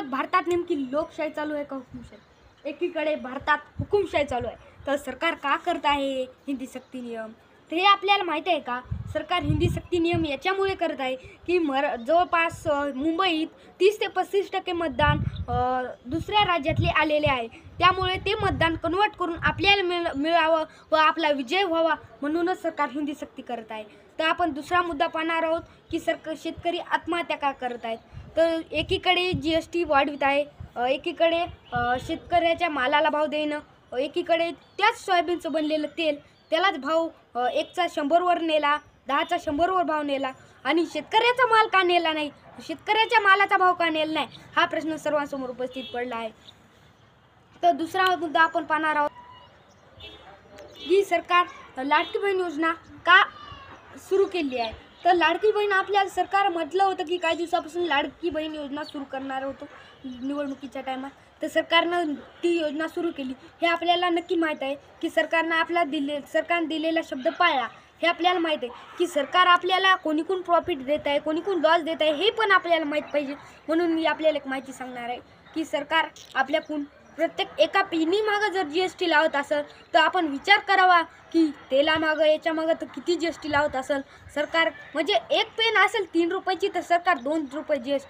मग भारतात नेमकी लोकशाही चालू आहे का हुकुमशाही? एकीकडे भारतात हुकुमशाही चालू आहे, तर सरकार का करत आहे हिंदी सक्ती नियम? तर हे आपल्याला माहीत आहे का? सरकार हिंदी सक्ती नियम याच्यामुळे करत आहे की जवळपास मुंबईत 30 ते 35% मतदान दुसऱ्या राज्यातले आलेले आहे. त्यामुळे ते मतदान कन्वर्ट करून आपल्याला मिळावं व आपला विजय व्हावा, म्हणूनच सरकार हिंदी सक्ती करत आहे. तर आपण दुसरा मुद्दा पाहणार आहोत की शेतकरी आत्महत्या का करत आहेत. तर एकीकडे GST वाढवित आहे, एकीकडे शेतकऱ्याच्या मालाला भाव देणं, एकीकडे त्याच सोयाबीनचं बनलेलं तेल त्यालाच भाव 1चा 100वर नेला, 10चा 100वर भाव नेला आणि शेतकऱ्याचा माल का नेला नाही, शेतकऱ्याच्या मालाचा भाव का नेला नाही, हा प्रश्न सर्वांसमोर उपस्थित पडला आहे. तर दुसरा मुद्दा आपण पाहणार आहोत की सरकार लाडकी बहीण योजना का सुरू केली आहे. तर लाडकी बहीण आपल्याला सरकार म्हटलं होतं की काही दिवसापासून लाडकी बहीण योजना सुरू करणार होतो निवडणुकीच्या टायमात. तर सरकारनं ती योजना सुरू केली हे आपल्याला नक्की माहीत आहे की सरकारने दिलेला शब्द पाळला. हे आपल्याला माहीत आहे की सरकार आपल्याला कोणीकडून प्रॉफिट देत आहे, कोणीकडून लॉस देत आहे, हे पण आपल्याला माहीत पाहिजे. म्हणून मी आपल्याला एक माहिती सांगणार आहे की सरकार आपल्याकडून प्रत्येक एका पेनी मागं जर GST लावत असेल तर आपण विचार करावा की तेलामागं याच्यामागं तर किती GST लावत असेल सरकार. म्हणजे एक पेन असेल 3 रुपयाची तर सरकार 2 रुपये GST